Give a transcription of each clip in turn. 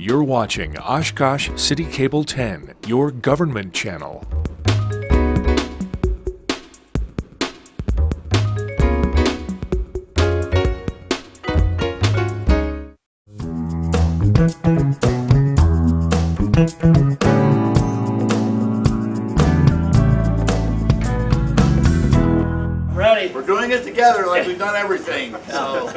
You're watching Oshkosh City Cable 10, your government channel. Ready. We're doing it together like we've done everything. So,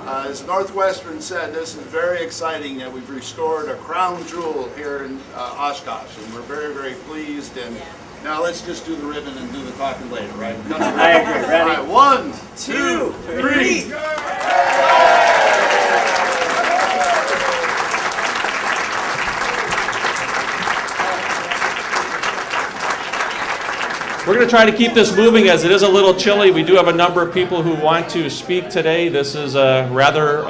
as Northwestern said, this is very exciting that we've restored a crown jewel here in Oshkosh, and we're very, very pleased. And now let's just do the ribbon and do the talking later, right? I agree. Ready? All right, 1, 2, 3. We're going to try to keep this moving as it is a little chilly. We do have a number of people who want to speak today. This is a rather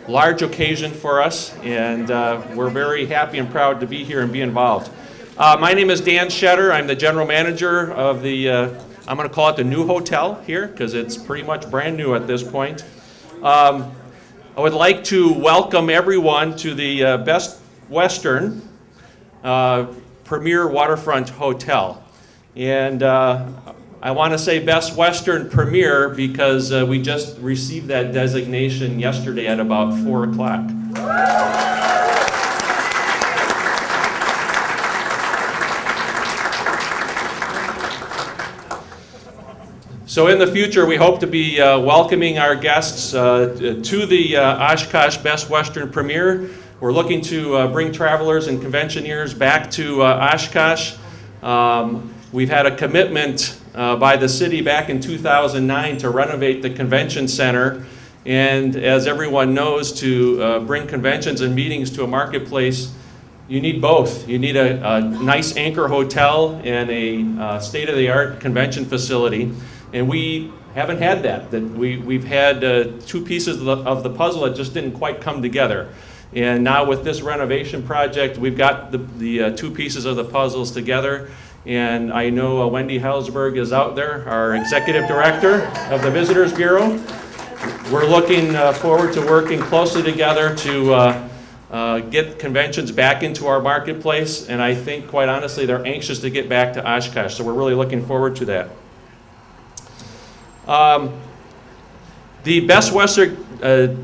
large occasion for us, and we're very happy and proud to be here and be involved. My name is Dan Shetter. I'm the general manager of the, I'm going to call it the new hotel here because it's pretty much brand new at this point. I would like to welcome everyone to the Best Western Premier Waterfront Hotel. And I want to say Best Western Premier because we just received that designation yesterday at about 4 o'clock. So in the future, we hope to be welcoming our guests to the Oshkosh Best Western Premier. We're looking to bring travelers and conventioneers back to Oshkosh. We've had a commitment by the city back in 2009 to renovate the convention center, and as everyone knows, to bring conventions and meetings to a marketplace, you need both. You need a nice anchor hotel and a state-of-the-art convention facility, and we haven't had that. We've had two pieces of the puzzle that just didn't quite come together. And now with this renovation project, we've got the two pieces of the puzzles together. And I know Wendy Hellsberg is out there, our executive director of the Visitors Bureau. We're looking forward to working closely together to get conventions back into our marketplace. And I think, quite honestly, they're anxious to get back to Oshkosh. So we're really looking forward to that. The Best Western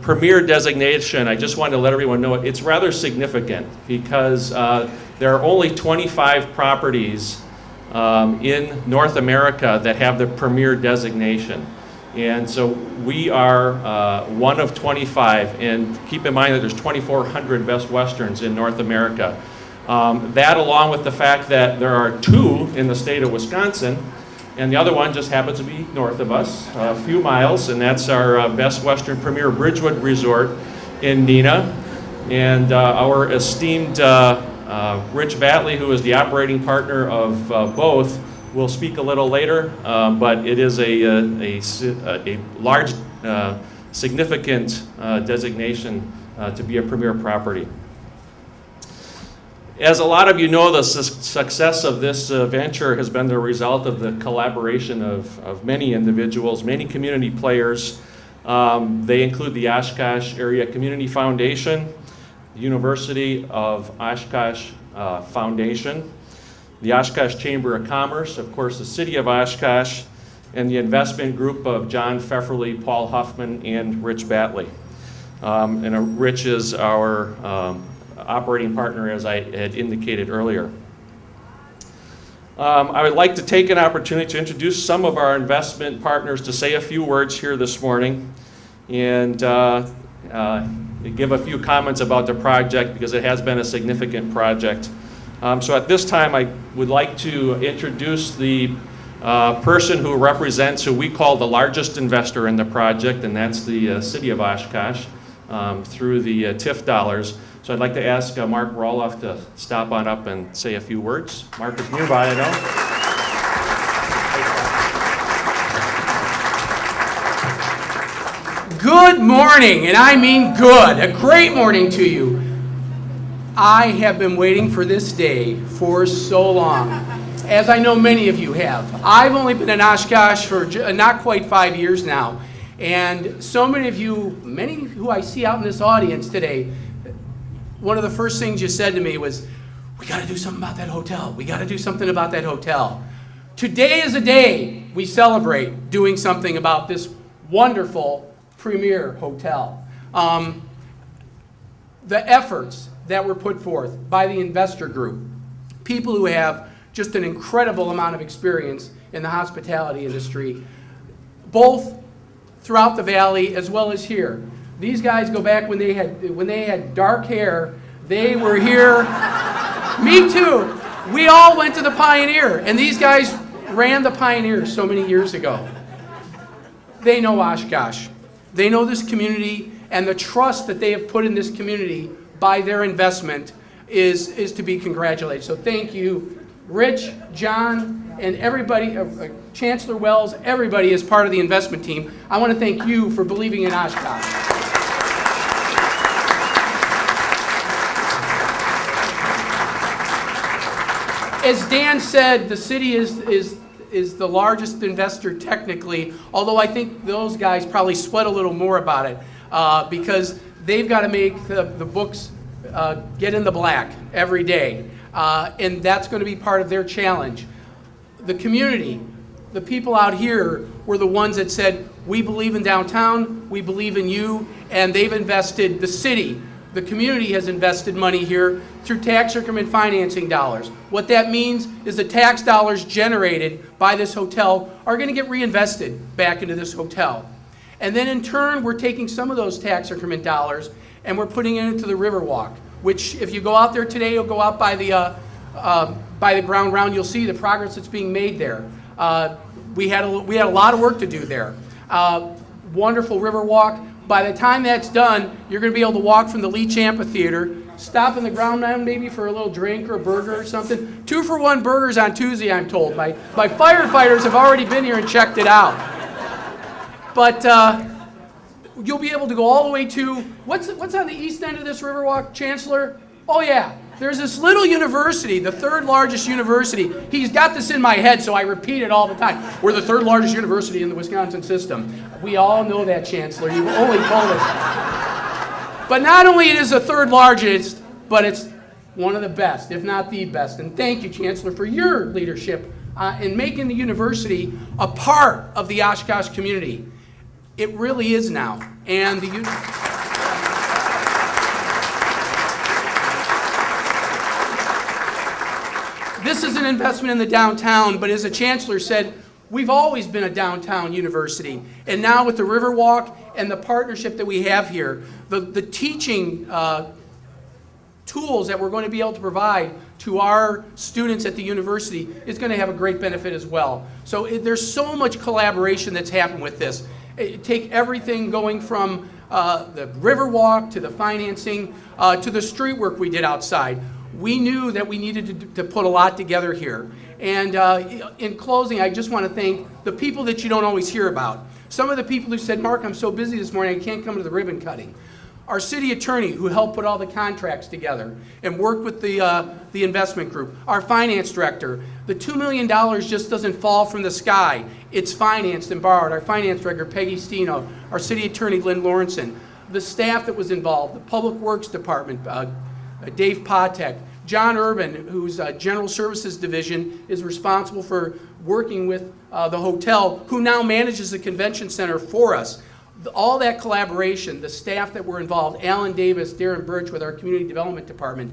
Premier designation, I just wanted to let everyone know, it's rather significant because there are only 25 properties in North America that have the Premier designation. And so we are one of 25, and keep in mind that there's 2,400 Best Westerns in North America. That, along with the fact that there are 2 in the state of Wisconsin, and the other one just happens to be north of us, a few miles, and that's our Best Western Premier Bridgewood Resort in Neenah. And our esteemed Rich Batley, who is the operating partner of both, will speak a little later, but it is a large, significant designation to be a premier property. As a lot of you know, the success of this venture has been the result of the collaboration of many individuals, many community players. They include the Oshkosh Area Community Foundation, the University of Oshkosh Foundation, the Oshkosh Chamber of Commerce, of course the City of Oshkosh, and the investment group of John Pfefferly, Paul Huffman, and Rich Batley. And Rich is our operating partner, as I had indicated earlier. I would like to take an opportunity to introduce some of our investment partners to say a few words here this morning and give a few comments about the project because it has been a significant project. So at this time I would like to introduce the person who represents who we call the largest investor in the project, and that's the City of Oshkosh through the TIF dollars. So I'd like to ask Mark Roloff to stop on up and say a few words. Mark is nearby, I know. Good morning, and I mean good. A great morning to you. I have been waiting for this day for so long, as I know many of you have. I've only been in Oshkosh for not quite 5 years now, And so many of you, many who I see out in this audience today, one of the first things you said to me was, we got to do something about that hotel. We got to do something about that hotel. Today is a day we celebrate doing something about this wonderful premier hotel. The efforts that were put forth by the investor group, people who have just an incredible amount of experience in the hospitality industry, both throughout the valley as well as here. These guys go back when they had dark hair. They were here. Me too. We all went to the Pioneer, and these guys ran the Pioneer so many years ago. They know Oshkosh. They know this community, and the trust that they have put in this community by their investment is to be congratulated. So thank you, Rich, John, and everybody, Chancellor Wells, everybody is part of the investment team. I want to thank you for believing in Oshkosh. As Dan said, the city is the largest investor technically, although I think those guys probably sweat a little more about it because they've got to make the books get in the black every day. And that's going to be part of their challenge. The community, the people out here were the ones that said, we believe in downtown, we believe in you, and they've invested, the city, the community has invested money here through tax increment financing dollars. What that means is the tax dollars generated by this hotel are going to get reinvested back into this hotel. And then in turn, we're taking some of those tax increment dollars and we're putting it into the Riverwalk, which if you go out there today, you'll go out by the ground round, you'll see the progress that's being made there. We had a lot of work to do there. Wonderful Riverwalk. By the time that's done, you're going to be able to walk from the Leach Amphitheater, stop in the ground round maybe for a little drink or a burger or something. 2-for-1 burgers on Tuesday, I'm told. My firefighters have already been here and checked it out. But you'll be able to go all the way to, what's on the east end of this Riverwalk, Chancellor? Oh yeah, there's this little university, the third largest university. He's got this in my head, so I repeat it all the time. We're the third largest university in the Wisconsin system. We all know that, Chancellor. You only told us. But not only it is the third largest, but it's one of the best, if not the best. And thank you, Chancellor, for your leadership in making the university a part of the Oshkosh community. It really is now. And this is an investment in the downtown, but as the Chancellor said, we've always been a downtown university. And now with the Riverwalk and the partnership that we have here, the teaching tools that we're going to be able to provide to our students at the university is going to have a great benefit as well. So there's so much collaboration that's happened with this. Take everything going from the Riverwalk to the financing to the street work we did outside. We knew that we needed to put a lot together here. And in closing, I just want to thank the people that you don't always hear about. Some of the people who said, Mark, I'm so busy this morning, I can't come to the ribbon cutting. Our city attorney, who helped put all the contracts together and worked with the investment group. Our finance director. The $2 million just doesn't fall from the sky. It's financed and borrowed. Our finance director, Peggy Stino. Our city attorney, Lynn Lawrenson. The staff that was involved, the Public Works Department, Dave Potek. John Urban, whose General Services Division is responsible for working with the hotel, who now manages the convention center for us. All that collaboration, the staff that were involved, Alan Davis, Darren Birch with our Community Development Department,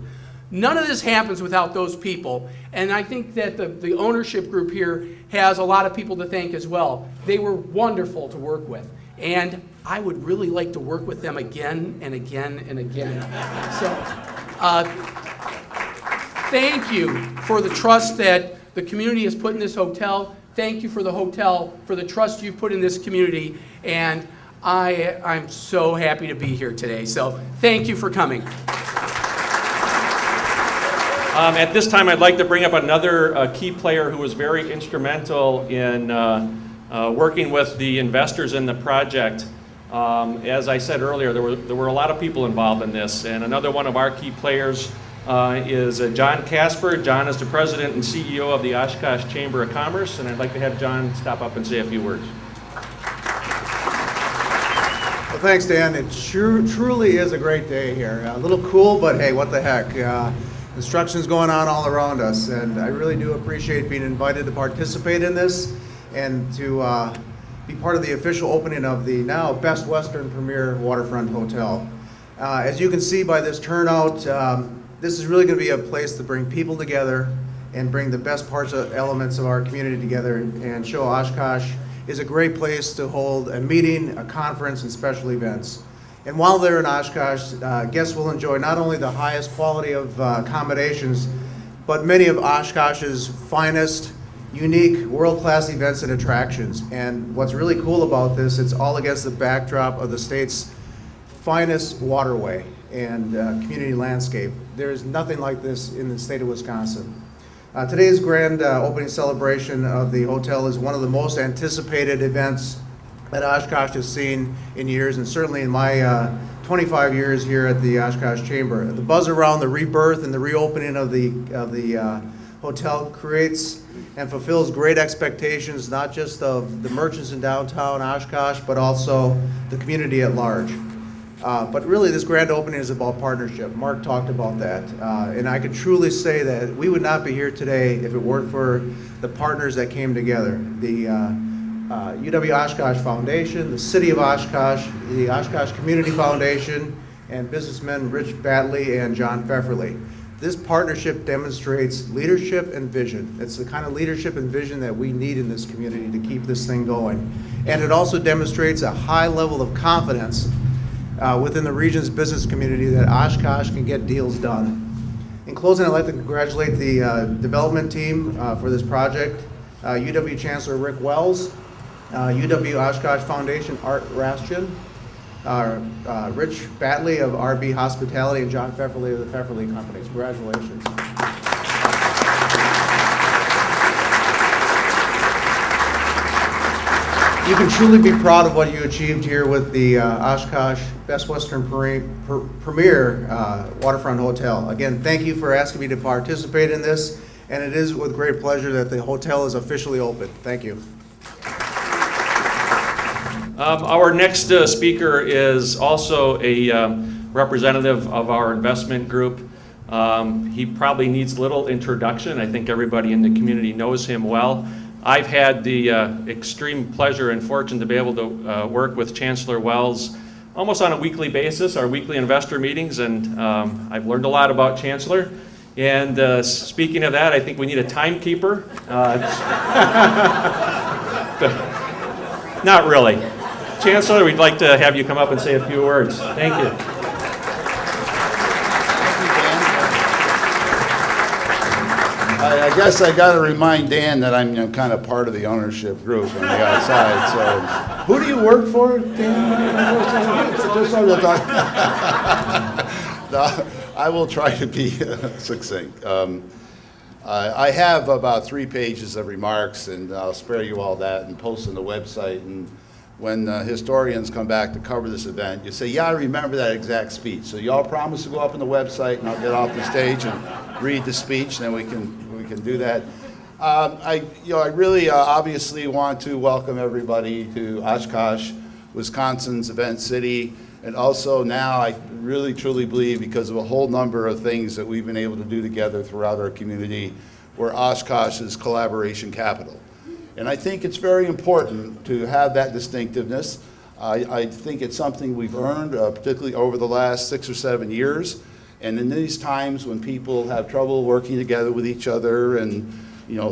none of this happens without those people. And I think that the ownership group here has a lot of people to thank as well. They were wonderful to work with. And I would really like to work with them again and again and again. So, thank you for the trust that the community has put in this hotel. Thank you for the hotel, for the trust you've put in this community. And I'm so happy to be here today. So thank you for coming. At this time, I'd like to bring up another key player who was very instrumental in working with the investors in the project. As I said earlier, there were a lot of people involved in this, and another one of our key players is John Casper. John is the president and CEO of the Oshkosh Chamber of Commerce, and I'd like to have John stop up and say a few words. Well, thanks, Dan. It truly is a great day here. A little cool, but hey, what the heck. Construction's going on all around us, and I really do appreciate being invited to participate in this and to be part of the official opening of the now Best Western Premier Waterfront Hotel. As you can see by this turnout, this is really going to be a place to bring people together and bring the best elements of our community together and show Oshkosh is a great place to hold a meeting, a conference, and special events. And while they're in Oshkosh, guests will enjoy not only the highest quality of accommodations, but many of Oshkosh's finest, unique, world-class events and attractions. And what's really cool about this, it's all against the backdrop of the state's finest waterway and community landscape. There is nothing like this in the state of Wisconsin. Today's grand opening celebration of the hotel is one of the most anticipated events that Oshkosh has seen in years, and certainly in my 25 years here at the Oshkosh Chamber. The buzz around the rebirth and the reopening of the hotel creates and fulfills great expectations, not just of the merchants in downtown Oshkosh, but also the community at large. But really, this grand opening is about partnership. Mark talked about that. And I could truly say that we would not be here today if it weren't for the partners that came together. The UW Oshkosh Foundation, the City of Oshkosh, the Oshkosh Community Foundation, and businessmen Rich Batley and John Pfefferly. This partnership demonstrates leadership and vision. It's the kind of leadership and vision that we need in this community to keep this thing going. And it also demonstrates a high level of confidence within the region's business community that Oshkosh can get deals done. In closing, I'd like to congratulate the development team for this project, UW Chancellor Rick Wells, UW Oshkosh Foundation Art Rastian, Rich Batley of RB Hospitality, and John Pfefferly of the Pfefferly Companies. Congratulations. You can truly be proud of what you achieved here with the Oshkosh Best Western Premier Waterfront Hotel. Again, thank you for asking me to participate in this, and it is with great pleasure that the hotel is officially open. Thank you. Our next speaker is also a representative of our investment group. He probably needs little introduction. I think everybody in the community knows him well. I've had the extreme pleasure and fortune to be able to work with Chancellor Wells almost on a weekly basis, our weekly investor meetings, and I've learned a lot about Chancellor. And speaking of that, I think we need a timekeeper. Not really. Chancellor, we'd like to have you come up and say a few words. Thank you. I guess I got to remind Dan that I'm kind of part of the ownership group on the outside. So, who do you work for, Dan? Just so to talk. No, I will try to be succinct. I have about 3 pages of remarks, and I'll spare you all that and post on the website. And when historians come back to cover this event, you say, yeah, I remember that exact speech. So y'all promise to go up on the website, and I'll get off the stage and read the speech, and then we can do that. I really obviously want to welcome everybody to Oshkosh, Wisconsin's event city, and also now I really truly believe, because of a whole number of things that we've been able to do together throughout our community, we're Oshkosh's collaboration capital. And I think it's very important to have that distinctiveness. I think it's something we've earned, particularly over the last 6 or 7 years. And in these times when people have trouble working together with each other and,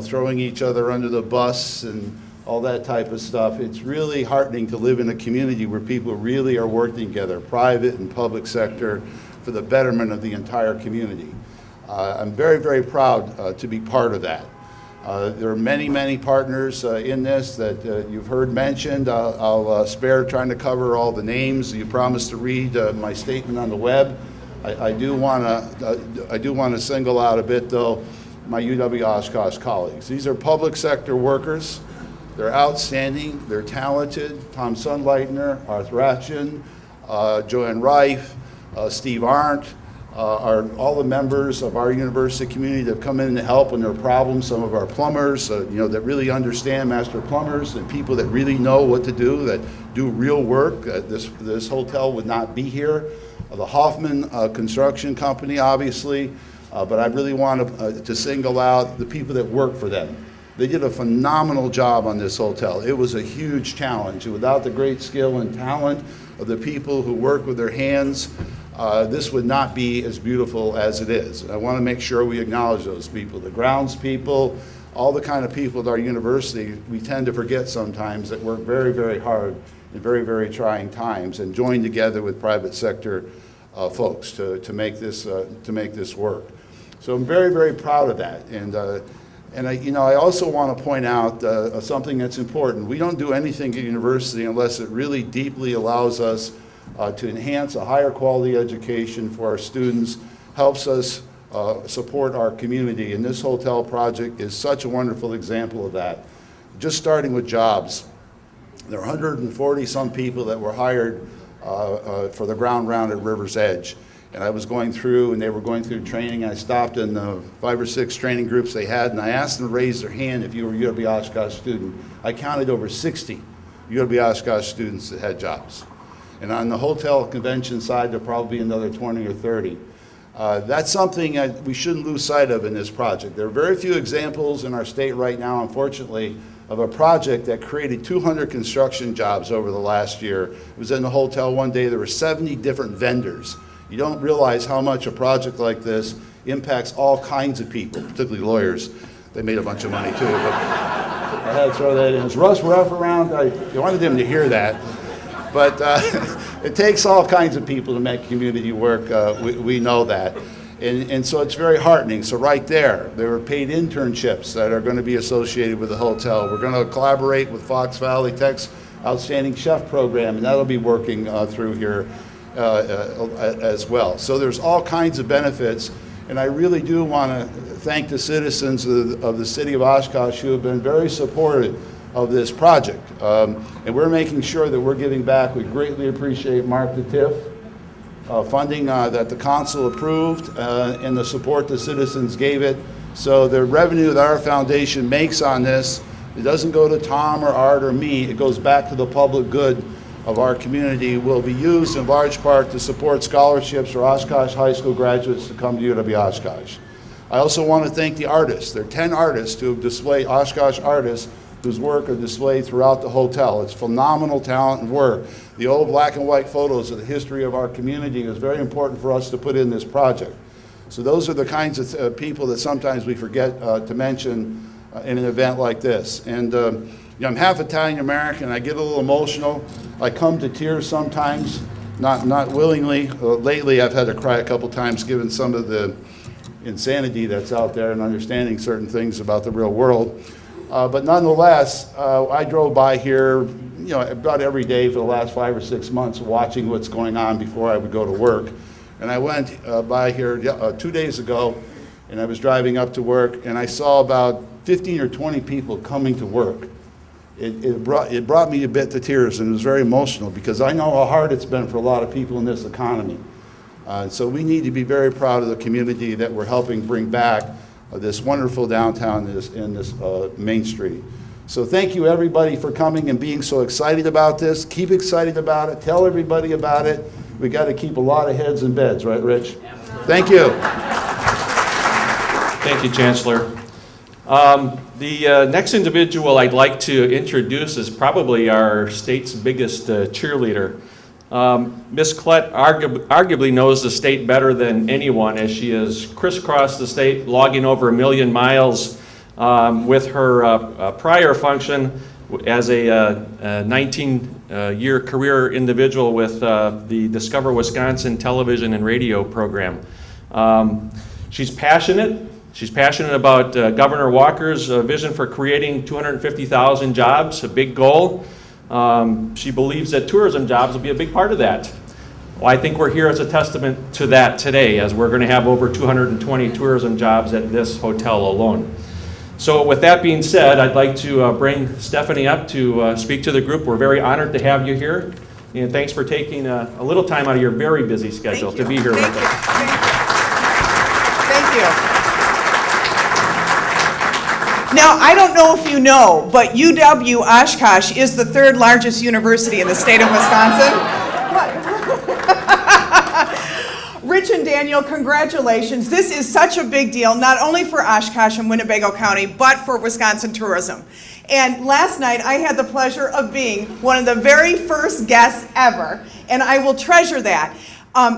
throwing each other under the bus and all that type of stuff, it's really heartening to live in a community where people really are working together, private and public sector, for the betterment of the entire community. I'm very, very proud to be part of that. There are many, many partners in this that you've heard mentioned. I'll spare trying to cover all the names. You promised to read my statement on the web. I do want to single out a bit, though, my UW Oshkosh colleagues. These are public sector workers. They're outstanding. They're talented. Tom Sunleitner, Arth Ratchen, Joanne Reif, Steve Arndt, all the members of our university community that have come in to help when there are problems, some of our plumbers, you know, that really understand, master plumbers, and people that really know what to do, that do real work. This hotel would not be here. The Hoffman Construction Company, obviously, but I really want to single out the people that work for them. They did a phenomenal job on this hotel. It was a huge challenge. Without the great skill and talent of the people who work with their hands, this would not be as beautiful as it is. And I want to make sure we acknowledge those people, the grounds people, all the kind of people at our university we tend to forget sometimes that work very, very hard in very, very trying times and join together with private sector folks to make this work. So I'm very, very proud of that. And I also want to point out something that's important. We don't do anything at university unless it really deeply allows us to enhance a higher quality education for our students, helps us support our community. And this hotel project is such a wonderful example of that. Just starting with jobs. There are 140 some people that were hired for the ground round at River's Edge. And I was going through, and they were going through training. I stopped in the 5 or 6 training groups they had, and I asked them to raise their hand if you were a UW Oshkosh student. I counted over 60 UW Oshkosh students that had jobs. And on the hotel convention side, there'll probably be another 20 or 30. That's something that we shouldn't lose sight of in this project. There are very few examples in our state right now, unfortunately, of a project that created 200 construction jobs over the last year. It was in the hotel one day. There were 70 different vendors. You don't realize how much a project like this impacts all kinds of people, particularly lawyers. They made a bunch of money too, but I had to throw that in. Is Russ Ruff around? I wanted him to hear that. But it takes all kinds of people to make community work. We know that. And so it's very heartening. So right there were paid internships that are going to be associated with the hotel. We're going to collaborate with Fox Valley Tech's Outstanding Chef program, and that'll be working through here as well. So there's all kinds of benefits, and I really do want to thank the citizens of the city of Oshkosh who have been very supportive of this project. And we're making sure that we're giving back. We greatly appreciate Mark the TIF funding that the council approved and the support the citizens gave it. So the revenue that our foundation makes on this, it doesn't go to Tom or Art or me, it goes back to the public good of our community, will be used in large part to support scholarships for Oshkosh High School graduates to come to UW Oshkosh. I also want to thank the artists. There are 10 artists who have displayed, Oshkosh artists, whose work are displayed throughout the hotel. It's phenomenal talent and work. The old black and white photos of the history of our community is very important for us to put in this project. So those are the kinds of people that sometimes we forget to mention in an event like this. And you know, I'm half Italian American. I get a little emotional. I come to tears sometimes, not willingly. Lately, I've had to cry a couple times given some of the insanity that's out there and understanding certain things about the real world. But nonetheless, I drove by here, you know, about every day for the last 5 or 6 months, watching what's going on before I would go to work. And I went by here 2 days ago, and I was driving up to work, and I saw about 15 or 20 people coming to work. It brought me a bit to tears, and it was very emotional because I know how hard it's been for a lot of people in this economy. So we need to be very proud of the community that we're helping bring back this wonderful downtown in this Main Street. So thank you everybody for coming and being so excited about this. Keep excited about it. Tell everybody about it. We got to keep a lot of heads in beds, right, Rich? Thank you. Thank you, Chancellor. The next individual I'd like to introduce is probably our state's biggest cheerleader. Ms. Klett arguably knows the state better than anyone, as she has crisscrossed the state, logging over 1 million miles with her prior function as a 19-year career individual with the Discover Wisconsin television and radio program. She's passionate. She's passionate about Governor Walker's vision for creating 250,000 jobs, a big goal. She believes that tourism jobs will be a big part of that. Well, I think we're here as a testament to that today, as we're going to have over 220 tourism jobs at this hotel alone. So with that being said, I'd like to bring Stephanie up to speak to the group. We're very honored to have you here, and thanks for taking a little time out of your very busy schedule to be here with us. you. Now, I don't know if you know, but UW Oshkosh is the third largest university in the state of Wisconsin. Rich and Daniel, congratulations. This is such a big deal, not only for Oshkosh and Winnebago County, but for Wisconsin tourism. And last night, I had the pleasure of being one of the very first guests ever, and I will treasure that.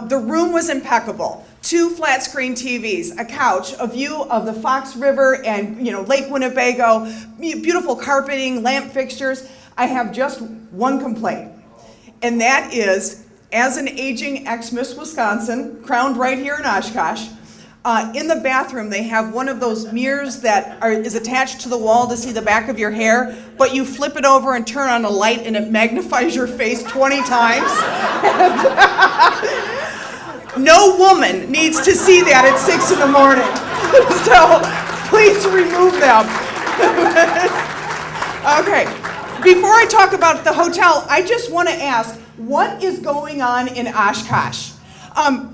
The room was impeccable. 2 flat screen TVs, a couch, a view of the Fox River and Lake Winnebago, beautiful carpeting, lamp fixtures. I have just one complaint, and that is, as an aging ex-Miss Wisconsin, crowned right here in Oshkosh, in the bathroom they have one of those mirrors that is attached to the wall to see the back of your hair, but you flip it over and turn on a light and it magnifies your face 20 times. No woman needs to see that at 6 in the morning. So please remove them. Okay, before I talk about the hotel, I just want to ask, what is going on in Oshkosh?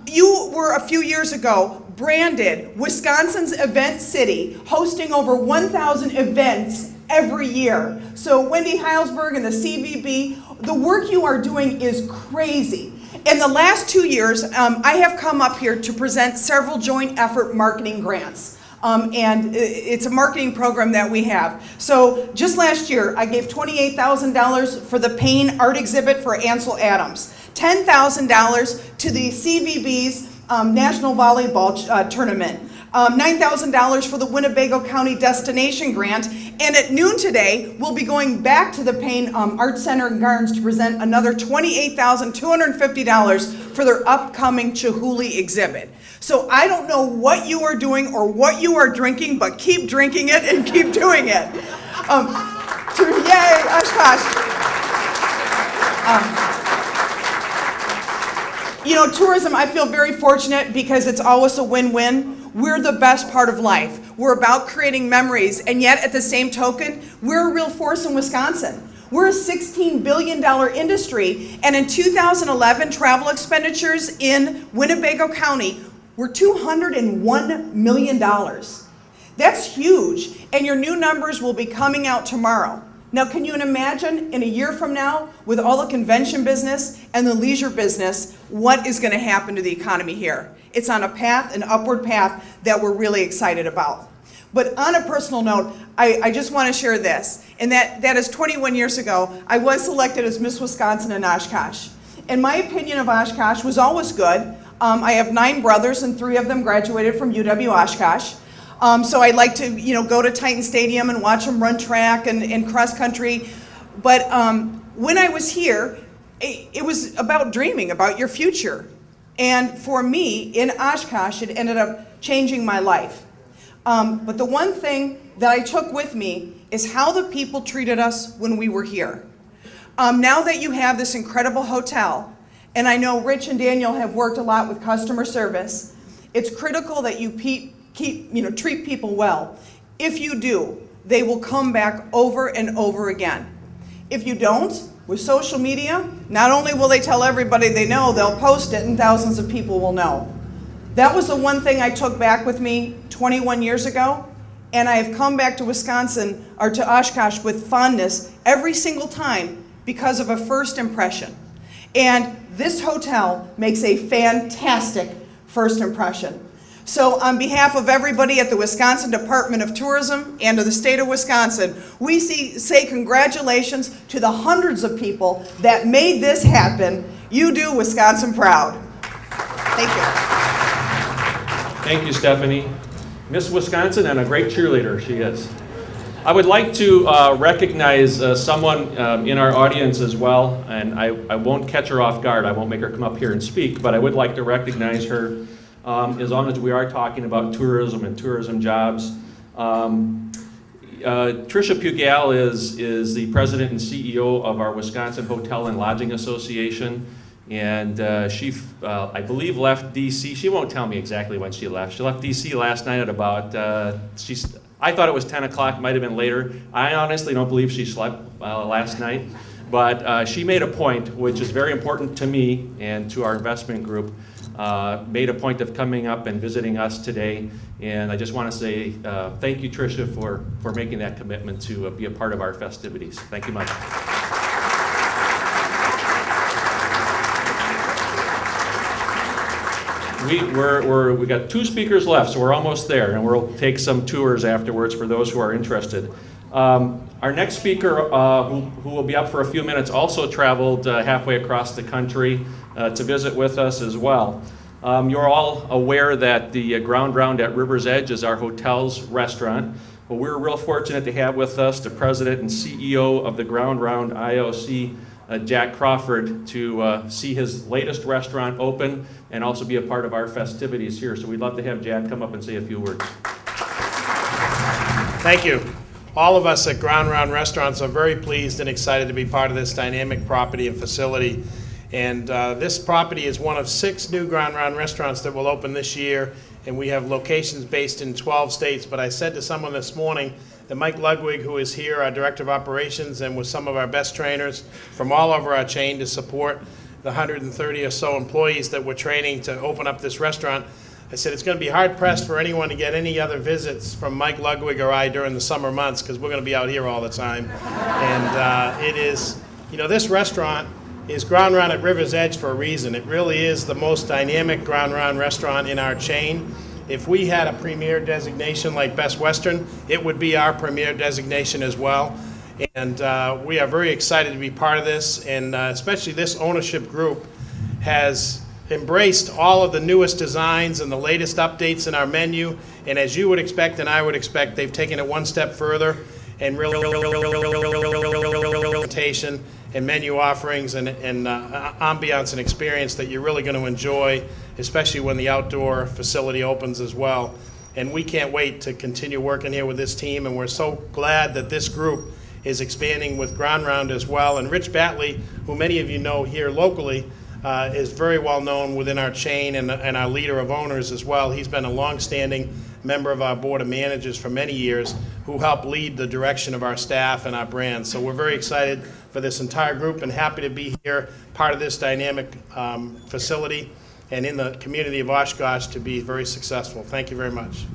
You were a few years ago branded Wisconsin's Event City, hosting over 1,000 events every year. So Wendy Heilsberg and the CVB, the work you are doing is crazy. In the last 2 years, I have come up here to present several joint effort marketing grants. And it's a marketing program that we have. So just last year, I gave $28,000 for the Payne art exhibit for Ansel Adams, $10,000 to the CVB's National Volleyball Tournament, $9,000 for the Winnebago County Destination Grant, and at noon today, we'll be going back to the Payne Art Center in Garnes to present another $28,250 for their upcoming Chihuly exhibit. So I don't know what you are doing or what you are drinking, but keep drinking it and keep doing it. Yay, Oshkosh. Tourism, I feel very fortunate because it's always a win-win. We're the best part of life. We're about creating memories, and yet at the same token, we're a real force in Wisconsin. We're a $16 billion industry, and in 2011, travel expenditures in Winnebago County were $201 million. That's huge, and your new numbers will be coming out tomorrow. Now, can you imagine in a year from now, with all the convention business and the leisure business, what is going to happen to the economy here? It's on a path, an upward path, that we're really excited about. But on a personal note, I just want to share this, and that is 21 years ago, I was selected as Miss Wisconsin in Oshkosh. And my opinion of Oshkosh was always good. I have 9 brothers, and 3 of them graduated from UW Oshkosh. So I like to, go to Titan Stadium and watch them run track and cross country. But when I was here, it was about dreaming about your future. And for me, in Oshkosh, it ended up changing my life. But the one thing that I took with me is how the people treated us when we were here. Now that you have this incredible hotel, and I know Rich and Daniel have worked a lot with customer service, it's critical that you treat people well. If you do, they will come back over and over again. If you don't, with social media, not only will they tell everybody they know, they'll post it and thousands of people will know. That was the one thing I took back with me 21 years ago, and I have come back to Wisconsin, or to Oshkosh, with fondness every single time because of a first impression. And this hotel makes a fantastic first impression. So on behalf of everybody at the Wisconsin Department of Tourism and of the state of Wisconsin, we say congratulations to the hundreds of people that made this happen. You do Wisconsin proud. Thank you. Thank you, Stephanie. Miss Wisconsin and a great cheerleader she is. I would like to recognize someone in our audience as well, and I won't catch her off guard. I won't make her come up here and speak, but I would like to recognize her. As long as we are talking about tourism and tourism jobs. Tricia Pugal is the president and CEO of our Wisconsin Hotel and Lodging Association, and she, I believe, left DC. She won't tell me exactly when she left. She left DC last night at about, I thought it was 10 o'clock, might have been later. I honestly don't believe she slept last night, but she made a point, which is very important to me and to our investment group, made a point of coming up and visiting us today. And I just want to say thank you, Tricia, for making that commitment to be a part of our festivities. Thank you much. We got 2 speakers left, so we're almost there, and we'll take some tours afterwards for those who are interested. Our next speaker, who will be up for a few minutes, also traveled halfway across the country to visit with us as well. You're all aware that the Ground Round at River's Edge is our hotel's restaurant. Well, we're real fortunate to have with us the president and CEO of the Ground Round IOC, Jack Crawford, to see his latest restaurant open and also be a part of our festivities here. So we'd love to have Jack come up and say a few words. Thank you. All of us at Ground Round Restaurants are very pleased and excited to be part of this dynamic property and facility. And this property is one of 6 new Ground Round restaurants that will open this year, and we have locations based in 12 states. But I said to someone this morning that Mike Ludwig, who is here, our Director of Operations, and with some of our best trainers from all over our chain to support the 130 or so employees that we're training to open up this restaurant, I said it's going to be hard-pressed for anyone to get any other visits from Mike Ludwig or I during the summer months, because we're going to be out here all the time. And it is, you know, this restaurant is Ground Round at River's Edge for a reason. It really is the most dynamic Ground Round restaurant in our chain. If we had a premier designation like Best Western, it would be our premier designation as well. And we are very excited to be part of this, and especially this ownership group has embraced all of the newest designs and the latest updates in our menu. And as you would expect and I would expect, they've taken it one step further and really presentation and menu offerings and ambiance and experience that you're really going to enjoy, especially when the outdoor facility opens as well. And we can't wait to continue working here with this team, and we're so glad that this group is expanding with Ground Round as well. And Rich Batley, who many of you know here locally, is very well known within our chain and our leader of owners as well. He's been a long-standing member of our board of managers for many years, who helped lead the direction of our staff and our brand. So we're very excited for this entire group and happy to be here, part of this dynamic facility and in the community of Oshkosh to be very successful. Thank you very much.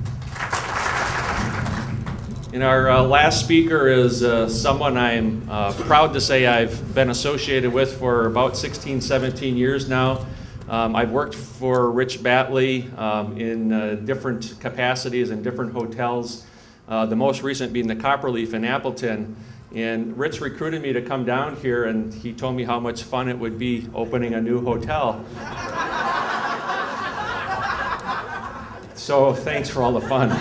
And our last speaker is someone I'm proud to say I've been associated with for about 16, 17 years now. I've worked for Rich Batley in different capacities in different hotels, the most recent being the Copperleaf in Appleton. And Rich recruited me to come down here, and he told me how much fun it would be opening a new hotel. So thanks for all the fun.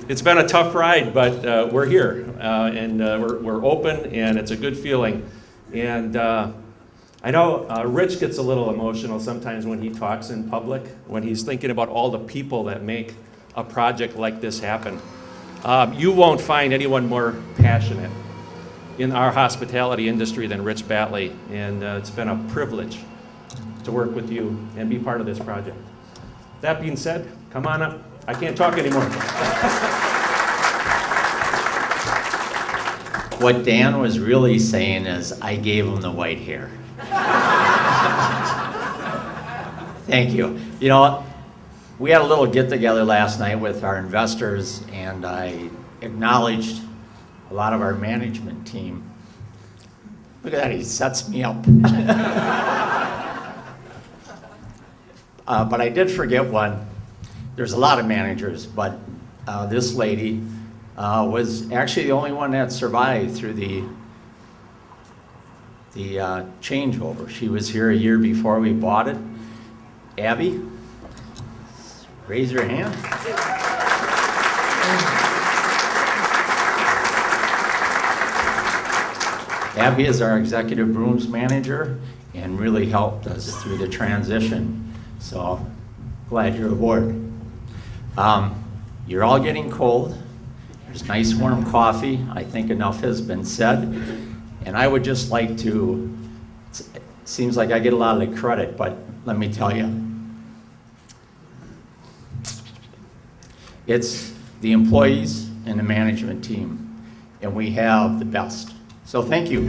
It's been a tough ride, but we're here, and we're open, and it's a good feeling. And I know Rich gets a little emotional sometimes when he talks in public, when he's thinking about all the people that make a project like this happen. You won't find anyone more passionate in our hospitality industry than Rich Batley, and it's been a privilege to work with you and be part of this project. That being said, come on up. I can't talk anymore. What Dan was really saying is, I gave him the white hair. Thank you. You know, we had a little get-together last night with our investors, and I acknowledged a lot of our management team. Look at that, he sets me up. But I did forget one. There's a lot of managers, but this lady was actually the only one that survived through the changeover. She was here a year before we bought it. Abby, raise your hand. Abby is our executive rooms manager and really helped us through the transition. So glad you're aboard. You're all getting cold. There's nice warm coffee. I think enough has been said. And I would just like to, it seems like I get a lot of the credit, but let me tell you. It's the employees and the management team, and we have the best. So thank you.